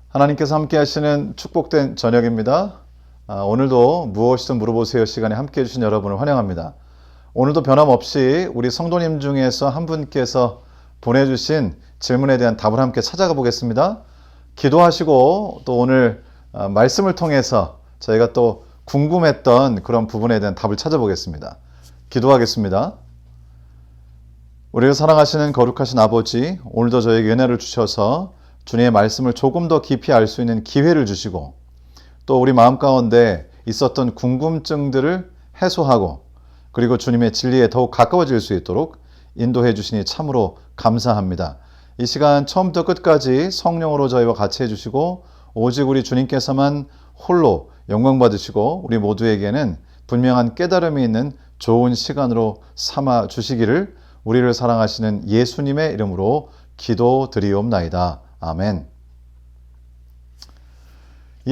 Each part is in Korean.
하나님께서 함께 하시는 축복된 저녁입니다. 오늘도 무엇이든 물어보세요 시간에 함께 해주신 여러분을 환영합니다. 오늘도 변함없이 우리 성도님 중에서 한 분께서 보내주신 질문에 대한 답을 함께 찾아가 보겠습니다. 기도하시고 또 오늘 말씀을 통해서 저희가 또 궁금했던 그런 부분에 대한 답을 찾아보겠습니다. 기도하겠습니다. 우리를 사랑하시는 거룩하신 아버지, 오늘도 저에게 은혜를 주셔서 주님의 말씀을 조금 더 깊이 알 수 있는 기회를 주시고 또 우리 마음 가운데 있었던 궁금증들을 해소하고 그리고 주님의 진리에 더욱 가까워질 수 있도록 인도해 주시니 참으로 감사합니다. 이 시간 처음부터 끝까지 성령으로 저희와 같이 해주시고 오직 우리 주님께서만 홀로 영광 받으시고 우리 모두에게는 분명한 깨달음이 있는 좋은 시간으로 삼아 주시기를 우리를 사랑하시는 예수님의 이름으로 기도드리옵나이다. 아멘.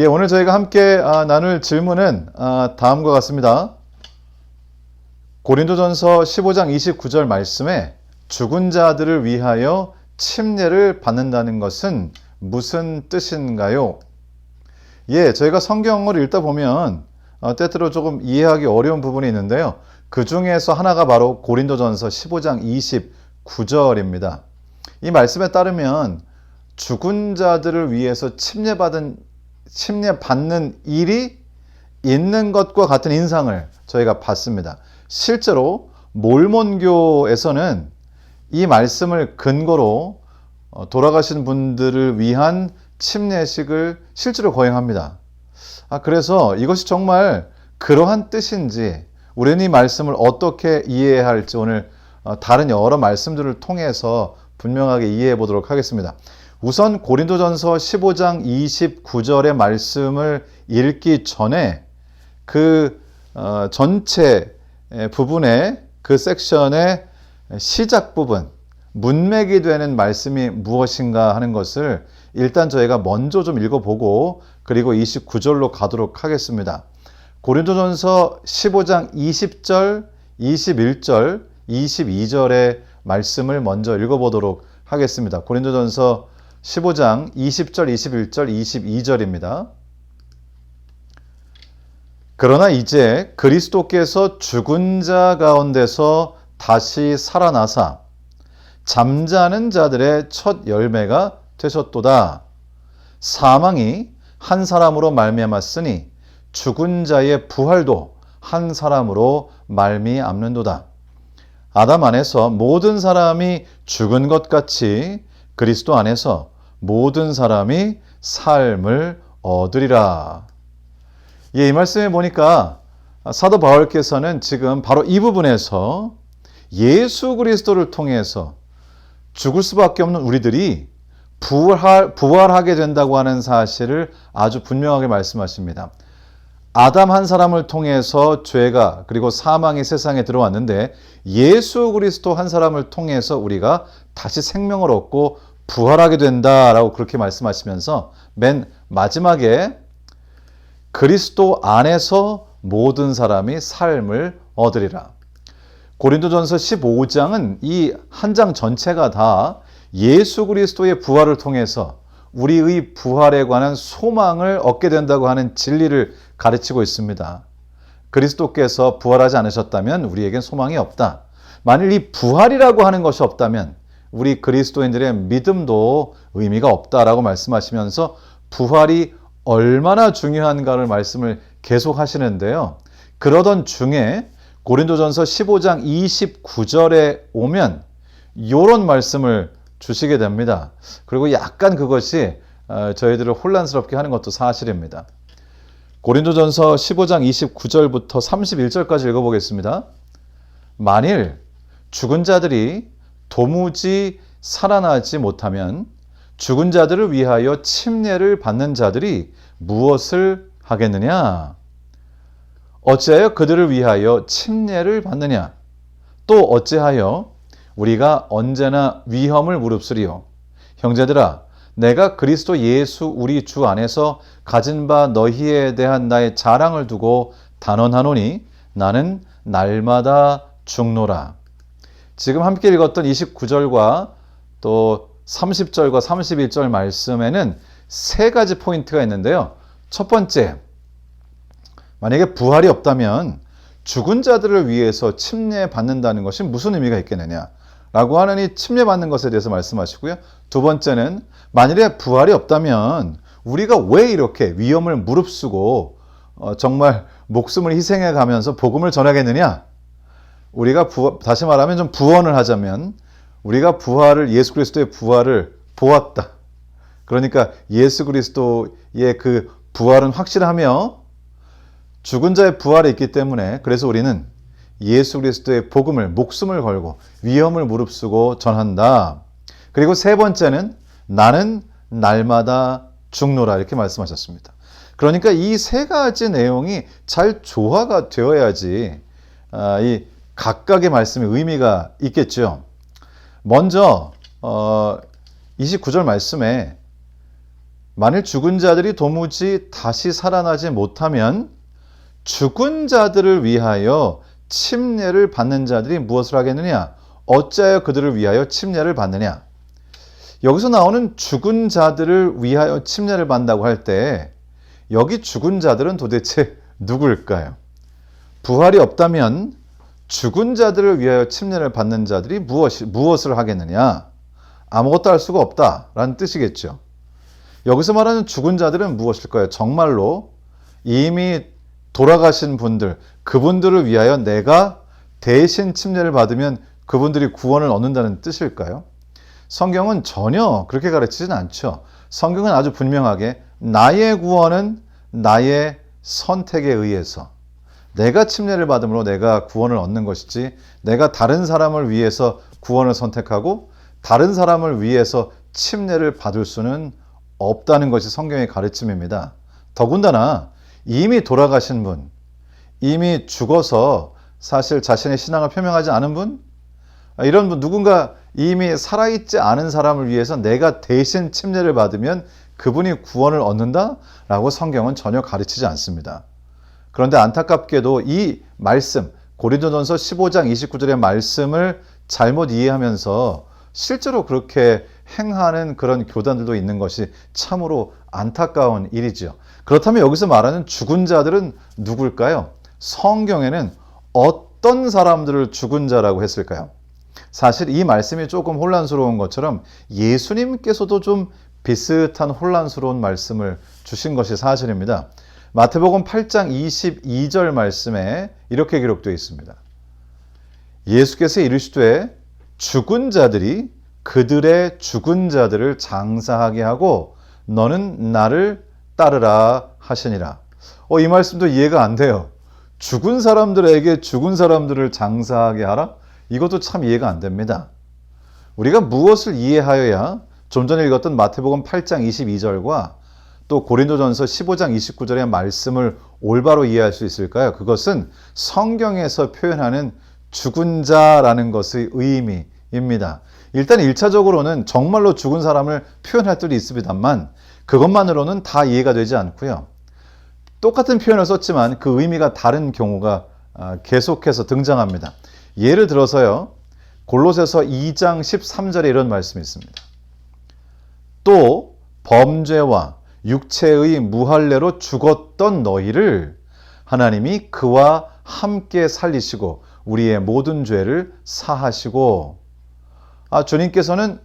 오늘 저희가 함께 나눌 질문은 다음과 같습니다. 고린도전서 15장 29절 말씀에 죽은 자들을 위하여 침례를 받는다는 것은 무슨 뜻인가요? 저희가 성경을 읽다 보면 때때로 조금 이해하기 어려운 부분이 있는데요. 그 중에서 하나가 바로 고린도전서 15장 29절입니다. 이 말씀에 따르면 죽은 자들을 위해서 침례받는 일이 있는 것과 같은 인상을 저희가 받습니다. 실제로 몰몬교에서는 이 말씀을 근거로 돌아가신 분들을 위한 침례식을 실제로 거행합니다. 그래서 이것이 정말 그러한 뜻인지 우리는 이 말씀을 어떻게 이해해야 할지 오늘 다른 여러 말씀들을 통해서 분명하게 이해해 보도록 하겠습니다. 우선 고린도전서 15장 29절의 말씀을 읽기 전에 그 전체 부분의 그 섹션의 시작 부분, 문맥이 되는 말씀이 무엇인가 하는 것을 일단 저희가 먼저 좀 읽어보고 그리고 29절로 가도록 하겠습니다. 고린도전서 15장 20절, 21절, 22절의 말씀을 먼저 읽어보도록 하겠습니다. 고린도전서 15장 20절, 21절, 22절입니다. 그러나 이제 그리스도께서 죽은 자 가운데서 다시 살아나사 잠자는 자들의 첫 열매가 되셨도다. 사망이 한 사람으로 말미암았으니 죽은 자의 부활도 한 사람으로 말미암는도다. 아담 안에서 모든 사람이 죽은 것 같이 그리스도 안에서 모든 사람이 삶을 얻으리라. 이 말씀에 보니까 사도 바울께서는 지금 바로 이 부분에서 예수 그리스도를 통해서 죽을 수밖에 없는 우리들이 부활하게 된다고 하는 사실을 아주 분명하게 말씀하십니다. 아담 한 사람을 통해서 죄가 그리고 사망이 세상에 들어왔는데 예수 그리스도 한 사람을 통해서 우리가 다시 생명을 얻고 부활하게 된다라고 그렇게 말씀하시면서 맨 마지막에 그리스도 안에서 모든 사람이 삶을 얻으리라. 고린도전서 15장은 이 한 장 전체가 다 예수 그리스도의 부활을 통해서 우리의 부활에 관한 소망을 얻게 된다고 하는 진리를 가르치고 있습니다. 그리스도께서 부활하지 않으셨다면 우리에겐 소망이 없다. 만일 이 부활이라고 하는 것이 없다면 우리 그리스도인들의 믿음도 의미가 없다라고 말씀하시면서 부활이 얼마나 중요한가를 말씀을 계속 하시는데요. 그러던 중에 고린도전서 15장 29절에 오면 이런 말씀을 주시게 됩니다. 그리고 약간 그것이 저희들을 혼란스럽게 하는 것도 사실입니다. 고린도전서 15장 29절부터 31절까지 읽어보겠습니다. 만일 죽은 자들이 도무지 살아나지 못하면 죽은 자들을 위하여 침례를 받는 자들이 무엇을 하겠느냐? 어찌하여 그들을 위하여 침례를 받느냐? 또 어찌하여 우리가 언제나 위험을 무릅쓰리요? 형제들아, 내가 그리스도 예수 우리 주 안에서 가진 바 너희에 대한 나의 자랑을 두고 단언하노니 나는 날마다 죽노라. 지금 함께 읽었던 29절과 또 30절과 31절 말씀에는 세 가지 포인트가 있는데요. 첫 번째, 만약에 부활이 없다면 죽은 자들을 위해서 침례받는다는 것이 무슨 의미가 있겠느냐 라고 하는 이 침례받는 것에 대해서 말씀하시고요. 두 번째는 만일에 부활이 없다면 우리가 왜 이렇게 위험을 무릅쓰고 정말 목숨을 희생해 가면서 복음을 전하겠느냐. 우리가 다시 말하면 좀 부언을 하자면 우리가 예수 그리스도의 부활을 보았다. 그러니까 예수 그리스도의 그 부활은 확실하며 죽은 자의 부활이 있기 때문에 그래서 우리는 예수 그리스도의 복음을 목숨을 걸고 위험을 무릅쓰고 전한다. 그리고 세 번째는 나는 날마다 죽노라 이렇게 말씀하셨습니다. 그러니까 이 세 가지 내용이 잘 조화가 되어야지 이 각각의 말씀에 의미가 있겠죠. 먼저 29절 말씀에 만일 죽은 자들이 도무지 다시 살아나지 못하면 죽은 자들을 위하여 침례를 받는 자들이 무엇을 하겠느냐? 어찌하여 그들을 위하여 침례를 받느냐? 여기서 나오는 죽은 자들을 위하여 침례를 받는다고 할 때 여기 죽은 자들은 도대체 누구일까요? 부활이 없다면 죽은 자들을 위하여 침례를 받는 자들이 무엇을 하겠느냐? 아무것도 할 수가 없다라는 뜻이겠죠. 여기서 말하는 죽은 자들은 무엇일까요? 정말로 이미 돌아가신 분들, 그분들을 위하여 내가 대신 침례를 받으면 그분들이 구원을 얻는다는 뜻일까요? 성경은 전혀 그렇게 가르치진 않죠. 성경은 아주 분명하게 나의 구원은 나의 선택에 의해서 내가 침례를 받음으로 내가 구원을 얻는 것이지 내가 다른 사람을 위해서 구원을 선택하고 다른 사람을 위해서 침례를 받을 수는 없다는 것이 성경의 가르침입니다. 더군다나 이미 돌아가신 분, 이미 죽어서 사실 자신의 신앙을 표명하지 않은 분, 이런 분 누군가 이미 살아있지 않은 사람을 위해서 내가 대신 침례를 받으면 그분이 구원을 얻는다라고 성경은 전혀 가르치지 않습니다. 그런데 안타깝게도 이 말씀, 고린도전서 15장 29절의 말씀을 잘못 이해하면서 실제로 그렇게 행하는 그런 교단들도 있는 것이 참으로 안타까운 일이죠. 그렇다면 여기서 말하는 죽은 자들은 누굴까요? 성경에는 어떤 사람들을 죽은 자라고 했을까요? 사실 이 말씀이 조금 혼란스러운 것처럼 예수님께서도 좀 비슷한 혼란스러운 말씀을 주신 것이 사실입니다. 마태복음 8장 22절 말씀에 이렇게 기록되어 있습니다. 예수께서 이르시되 죽은 자들이 그들의 죽은 자들을 장사하게 하고 너는 나를 따르라 하시니라. 이 말씀도 이해가 안 돼요. 죽은 사람들에게 죽은 사람들을 장사하게 하라? 이것도 참 이해가 안 됩니다. 우리가 무엇을 이해하여야 좀 전에 읽었던 마태복음 8장 22절과 또 고린도전서 15장 29절의 말씀을 올바로 이해할 수 있을까요? 그것은 성경에서 표현하는 죽은 자라는 것의 의미입니다. 일단 1차적으로는 정말로 죽은 사람을 표현할 때도 있습니다만 그것만으로는 다 이해가 되지 않고요. 똑같은 표현을 썼지만 그 의미가 다른 경우가 계속해서 등장합니다. 예를 들어서요. 골로새서 2장 13절에 이런 말씀이 있습니다. 또 범죄와 육체의 무할례로 죽었던 너희를 하나님이 그와 함께 살리시고 우리의 모든 죄를 사하시고 주님께서는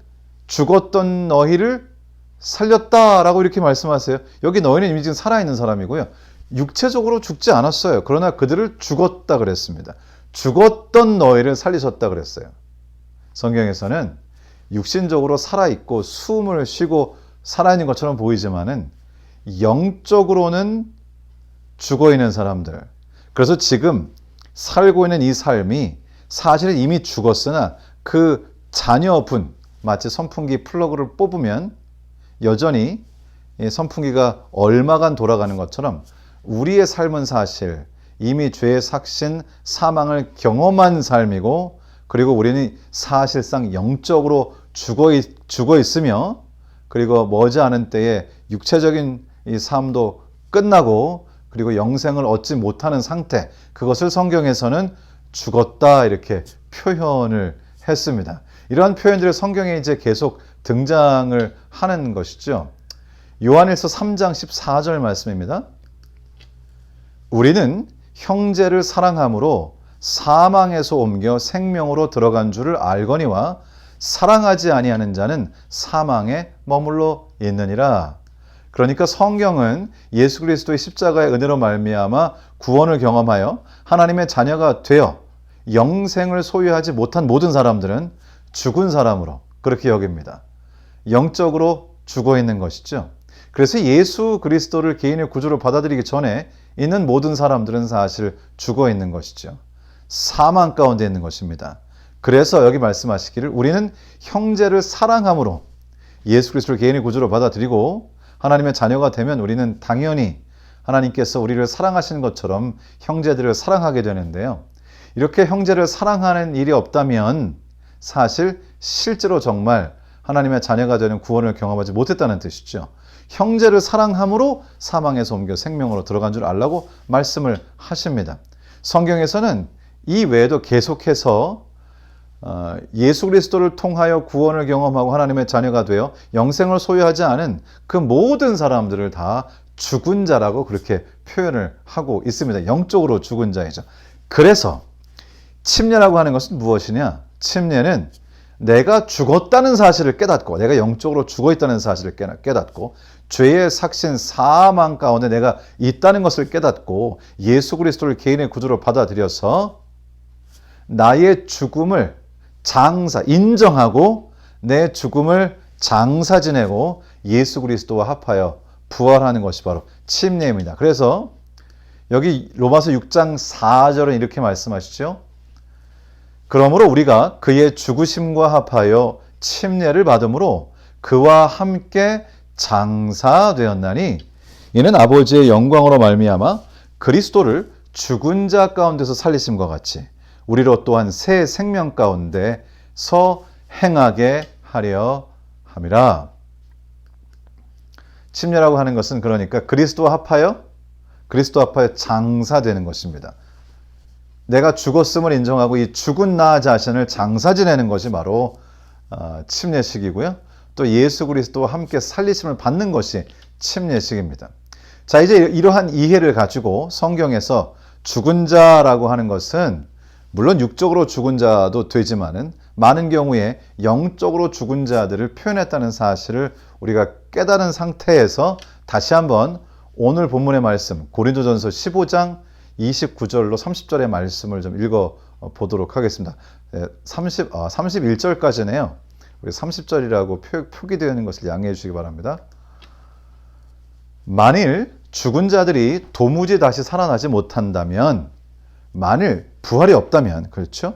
죽었던 너희를 살렸다라고 이렇게 말씀하세요. 여기 너희는 이미 지금 살아있는 사람이고요. 육체적으로 죽지 않았어요. 그러나 그들을 죽었다 그랬습니다. 죽었던 너희를 살리셨다 그랬어요. 성경에서는 육신적으로 살아있고 숨을 쉬고 살아있는 것처럼 보이지만은 영적으로는 죽어있는 사람들. 그래서 지금 살고 있는 이 삶이 사실은 이미 죽었으나 그 자녀분, 마치 선풍기 플러그를 뽑으면 여전히 선풍기가 얼마간 돌아가는 것처럼 우리의 삶은 사실 이미 죄의 삭신, 사망을 경험한 삶이고 그리고 우리는 사실상 영적으로 죽어 있으며 그리고 머지않은 때에 육체적인 이 삶도 끝나고 그리고 영생을 얻지 못하는 상태, 그것을 성경에서는 죽었다 이렇게 표현을 했습니다. 이러한 표현들이 성경에 이제 계속 등장을 하는 것이죠. 요한일서 3장 14절 말씀입니다. 우리는 형제를 사랑함으로 사망에서 옮겨 생명으로 들어간 줄을 알거니와 사랑하지 아니하는 자는 사망에 머물러 있느니라. 그러니까 성경은 예수 그리스도의 십자가의 은혜로 말미암아 구원을 경험하여 하나님의 자녀가 되어 영생을 소유하지 못한 모든 사람들은 죽은 사람으로 그렇게 여깁니다. 영적으로 죽어 있는 것이죠. 그래서 예수 그리스도를 개인의 구주로 받아들이기 전에 있는 모든 사람들은 사실 죽어 있는 것이죠. 사망 가운데 있는 것입니다. 그래서 여기 말씀하시기를 우리는 형제를 사랑함으로 예수 그리스도를 개인의 구주로 받아들이고 하나님의 자녀가 되면 우리는 당연히 하나님께서 우리를 사랑하시는 것처럼 형제들을 사랑하게 되는데요. 이렇게 형제를 사랑하는 일이 없다면 사실 실제로 정말 하나님의 자녀가 되는 구원을 경험하지 못했다는 뜻이죠. 형제를 사랑함으로 사망에서 옮겨 생명으로 들어간 줄 알라고 말씀을 하십니다. 성경에서는 이 외에도 계속해서 예수 그리스도를 통하여 구원을 경험하고 하나님의 자녀가 되어 영생을 소유하지 않은 그 모든 사람들을 다 죽은 자라고 그렇게 표현을 하고 있습니다. 영적으로 죽은 자이죠. 그래서 침례라고 하는 것은 무엇이냐? 침례는 내가 죽었다는 사실을 깨닫고 내가 영적으로 죽어있다는 사실을 깨닫고 죄의 삭신 사망 가운데 내가 있다는 것을 깨닫고 예수 그리스도를 개인의 구주로 받아들여서 나의 죽음을 인정하고 내 죽음을 장사 지내고 예수 그리스도와 합하여 부활하는 것이 바로 침례입니다. 그래서 여기 로마서 6장 4절은 이렇게 말씀하시죠. 그러므로 우리가 그의 죽으심과 합하여 침례를 받음으로 그와 함께 장사되었나니 이는 아버지의 영광으로 말미암아 그리스도를 죽은 자 가운데서 살리심과 같이 우리로 또한 새 생명 가운데서 행하게 하려 함이라. 침례라고 하는 것은 그러니까 그리스도와 합하여 장사되는 것입니다. 내가 죽었음을 인정하고 이 죽은 나 자신을 장사 지내는 것이 바로 침례식이고요. 또 예수 그리스도와 함께 살리심을 받는 것이 침례식입니다. 자, 이제 이러한 이해를 가지고 성경에서 죽은 자라고 하는 것은 물론 육적으로 죽은 자도 되지만은 많은 경우에 영적으로 죽은 자들을 표현했다는 사실을 우리가 깨달은 상태에서 다시 한번 오늘 본문의 말씀 고린도전서 15장 29절로 30절의 말씀을 좀 읽어 보도록 하겠습니다. 31절까지네요. 우리 30절이라고 표기되어 있는 것을 양해해 주시기 바랍니다. 만일 죽은 자들이 도무지 다시 살아나지 못한다면, 만일 부활이 없다면, 그렇죠?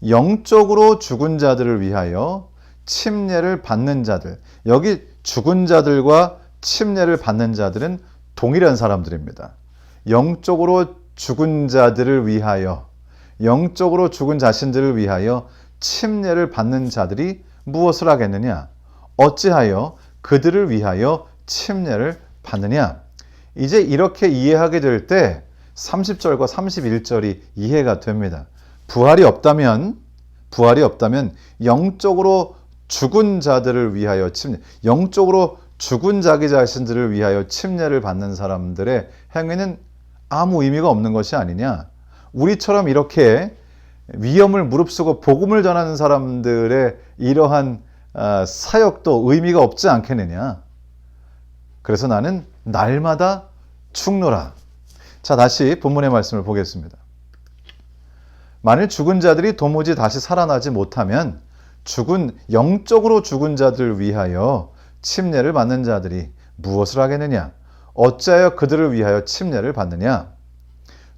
영적으로 죽은 자들을 위하여 침례를 받는 자들, 여기 죽은 자들과 침례를 받는 자들은 동일한 사람들입니다. 영적으로 죽은 자들을 위하여, 영적으로 죽은 자신들을 위하여 침례를 받는 자들이 무엇을 하겠느냐? 어찌하여 그들을 위하여 침례를 받느냐? 이제 이렇게 이해하게 될 때 30절과 31절이 이해가 됩니다. 부활이 없다면 영적으로 죽은 자들을 위하여 침례, 영적으로 죽은 자기 자신들을 위하여 침례를 받는 사람들의 행위는 아무 의미가 없는 것이 아니냐. 우리처럼 이렇게 위험을 무릅쓰고 복음을 전하는 사람들의 이러한 사역도 의미가 없지 않겠느냐. 그래서 나는 날마다 죽노라. 자, 다시 본문의 말씀을 보겠습니다. 만일 죽은 자들이 도무지 다시 살아나지 못하면 영적으로 죽은 자들을 위하여 침례를 받는 자들이 무엇을 하겠느냐? 어찌하여 그들을 위하여 침례를 받느냐?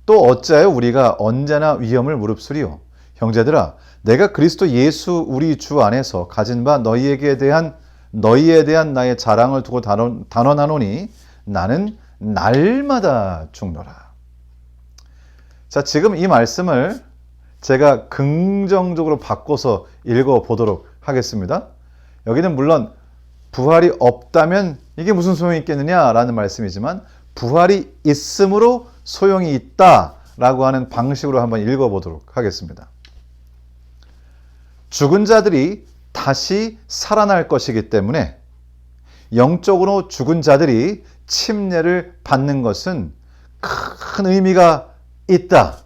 또 어찌하여 우리가 언제나 위험을 무릅쓰리요? 형제들아, 내가 그리스도 예수 우리 주 안에서 가진 바 너희에 대한 나의 자랑을 두고 단언하노니 나는 날마다 죽노라. 자, 지금 이 말씀을 제가 긍정적으로 바꿔서 읽어보도록 하겠습니다. 여기는 물론 부활이 없다면 이게 무슨 소용이 있겠느냐라는 말씀이지만, 부활이 있음으로 소용이 있다라고 하는 방식으로 한번 읽어보도록 하겠습니다. 죽은 자들이 다시 살아날 것이기 때문에 영적으로 죽은 자들이 침례를 받는 것은 큰 의미가 있다.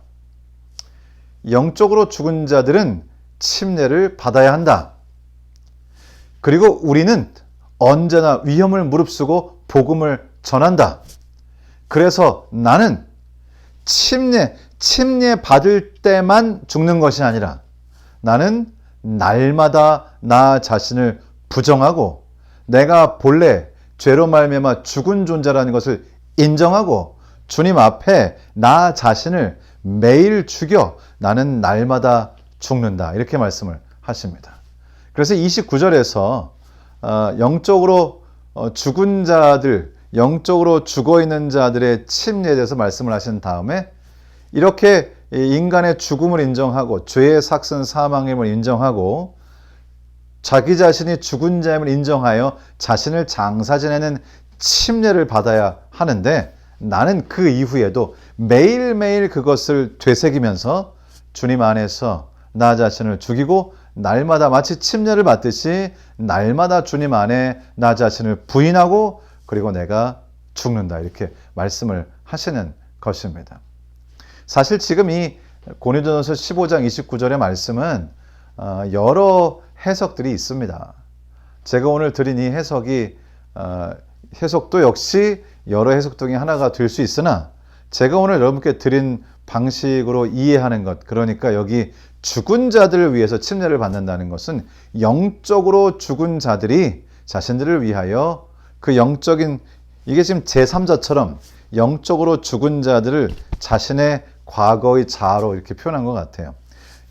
영적으로 죽은 자들은 침례를 받아야 한다. 그리고 우리는 언제나 위험을 무릅쓰고 복음을 전한다. 그래서 나는 침례 받을 때만 죽는 것이 아니라 나는 날마다 나 자신을 부정하고 내가 본래 죄로 말미암아 죽은 존재라는 것을 인정하고 주님 앞에 나 자신을 매일 죽여 나는 날마다 죽는다. 이렇게 말씀을 하십니다. 그래서 29절에서 영적으로 죽은 자들, 영적으로 죽어있는 자들의 침례에 대해서 말씀을 하신 다음에 이렇게 인간의 죽음을 인정하고 죄의 삭슨 사망임을 인정하고 자기 자신이 죽은 자임을 인정하여 자신을 장사 지내는 침례를 받아야 하는데 나는 그 이후에도 매일매일 그것을 되새기면서 주님 안에서 나 자신을 죽이고 날마다 마치 침례를 받듯이 날마다 주님 안에 나 자신을 부인하고 그리고 내가 죽는다. 이렇게 말씀을 하시는 것입니다. 사실 지금 이 고린도전서 15장 29절의 말씀은 여러 해석들이 있습니다. 제가 오늘 드린 이 해석도 역시 여러 해석 중에 하나가 될 수 있으나 제가 오늘 여러분께 드린 방식으로 이해하는 것, 그러니까 여기 죽은 자들을 위해서 침례를 받는다는 것은 영적으로 죽은 자들이 자신들을 위하여 그 영적인, 이게 지금 제3자처럼 영적으로 죽은 자들을 자신의 과거의 자아로 이렇게 표현한 것 같아요.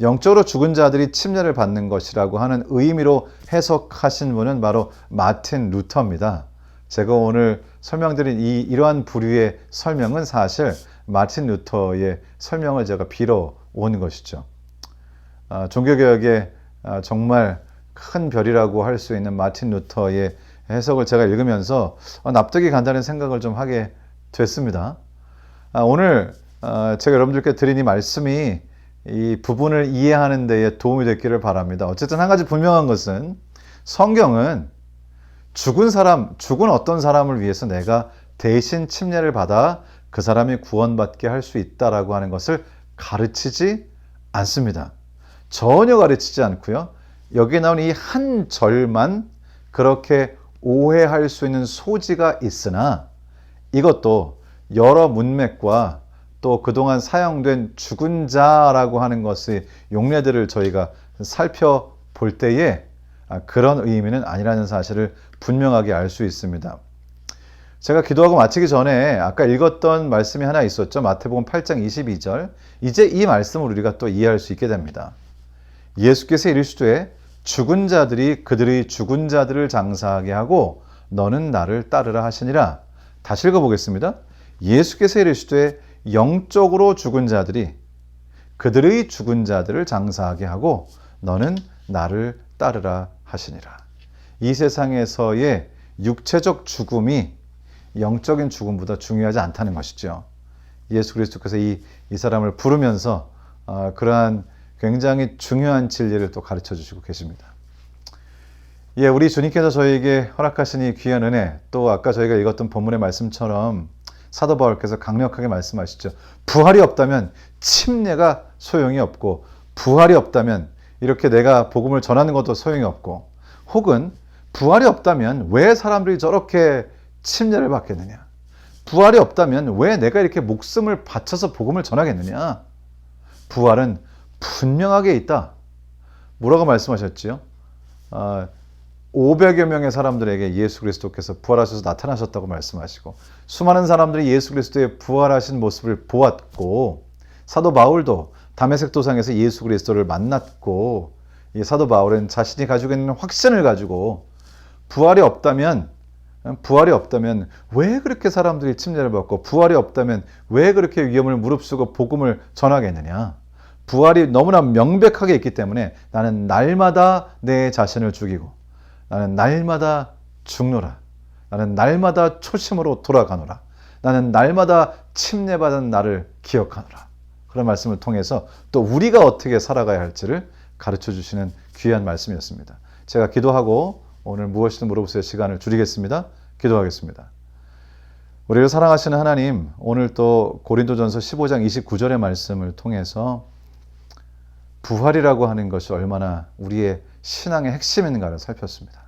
영적으로 죽은 자들이 침례를 받는 것이라고 하는 의미로 해석하신 분은 바로 마틴 루터입니다. 제가 오늘 설명드린 이러한 부류의 설명은 사실 마틴 루터의 설명을 제가 빌어 온 것이죠. 종교개혁의 정말 큰 별이라고 할 수 있는 마틴 루터의 해석을 제가 읽으면서 납득이 간다는 생각을 좀 하게 됐습니다. 오늘 제가 여러분들께 드린 이 말씀이 이 부분을 이해하는 데에 도움이 됐기를 바랍니다. 어쨌든 한 가지 분명한 것은 성경은 죽은 어떤 사람을 위해서 내가 대신 침례를 받아 그 사람이 구원받게 할 수 있다라고 하는 것을 가르치지 않습니다. 전혀 가르치지 않고요. 여기에 나온 이 한 절만 그렇게 오해할 수 있는 소지가 있으나 이것도 여러 문맥과 또 그동안 사용된 죽은 자라고 하는 것의 용례들을 저희가 살펴볼 때에 그런 의미는 아니라는 사실을 분명하게 알 수 있습니다. 제가 기도하고 마치기 전에 아까 읽었던 말씀이 하나 있었죠. 마태복음 8장 22절. 이제 이 말씀을 우리가 또 이해할 수 있게 됩니다. 예수께서 이르시되 죽은 자들이 그들의 죽은 자들을 장사하게 하고 너는 나를 따르라 하시니라. 다시 읽어보겠습니다. 예수께서 이르시되 영적으로 죽은 자들이 그들의 죽은 자들을 장사하게 하고 너는 나를 따르라 하시니라. 이 세상에서의 육체적 죽음이 영적인 죽음보다 중요하지 않다는 것이죠. 예수 그리스도께서 이 사람을 부르면서 그러한 굉장히 중요한 진리를 또 가르쳐 주시고 계십니다. 우리 주님께서 저희에게 허락하신 이 귀한 은혜, 또 아까 저희가 읽었던 본문의 말씀처럼 사도 바울께서 강력하게 말씀하시죠. 부활이 없다면 침례가 소용이 없고, 부활이 없다면 이렇게 내가 복음을 전하는 것도 소용이 없고, 혹은 부활이 없다면 왜 사람들이 저렇게 침례를 받겠느냐? 부활이 없다면 왜 내가 이렇게 목숨을 바쳐서 복음을 전하겠느냐? 부활은 분명하게 있다. 뭐라고 말씀하셨지요? 500여 명의 사람들에게 예수 그리스도께서 부활하셔서 나타나셨다고 말씀하시고, 수많은 사람들이 예수 그리스도의 부활하신 모습을 보았고, 사도 바울도 다메섹 도상에서 예수 그리스도를 만났고, 이 사도 바울은 자신이 가지고 있는 확신을 가지고 부활이 없다면 왜 그렇게 사람들이 침례를 받고, 부활이 없다면 왜 그렇게 위험을 무릅쓰고 복음을 전하겠느냐? 부활이 너무나 명백하게 있기 때문에 나는 날마다 내 자신을 죽이고 나는 날마다 죽노라. 나는 날마다 초심으로 돌아가노라. 나는 날마다 침례받은 나를 기억하노라. 그런 말씀을 통해서 또 우리가 어떻게 살아가야 할지를 가르쳐 주시는 귀한 말씀이었습니다. 제가 기도하고 오늘 무엇이든 물어보세요 시간을 줄이겠습니다. 기도하겠습니다. 우리를 사랑하시는 하나님, 오늘 또 고린도전서 15장 29절의 말씀을 통해서 부활이라고 하는 것이 얼마나 우리의 신앙의 핵심인가를 살폈습니다.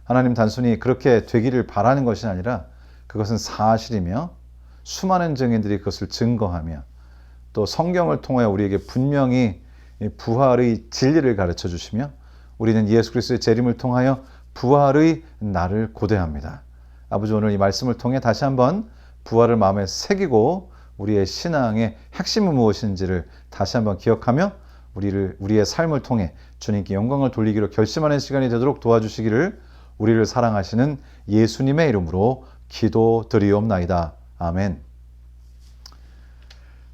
하나님, 단순히 그렇게 되기를 바라는 것이 아니라 그것은 사실이며 수많은 증인들이 그것을 증거하며 또 성경을 통하여 우리에게 분명히 부활의 진리를 가르쳐 주시며 우리는 예수 그리스도의 재림을 통하여 부활의 날을 고대합니다. 아버지, 오늘 이 말씀을 통해 다시 한번 부활을 마음에 새기고 우리의 신앙의 핵심은 무엇인지를 다시 한번 기억하며 우리의 삶을 통해 주님께 영광을 돌리기로 결심하는 시간이 되도록 도와주시기를 우리를 사랑하시는 예수님의 이름으로 기도드리옵나이다. 아멘.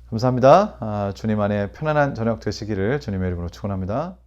감사합니다. 주님 안에 편안한 저녁 되시기를 주님의 이름으로 축원합니다.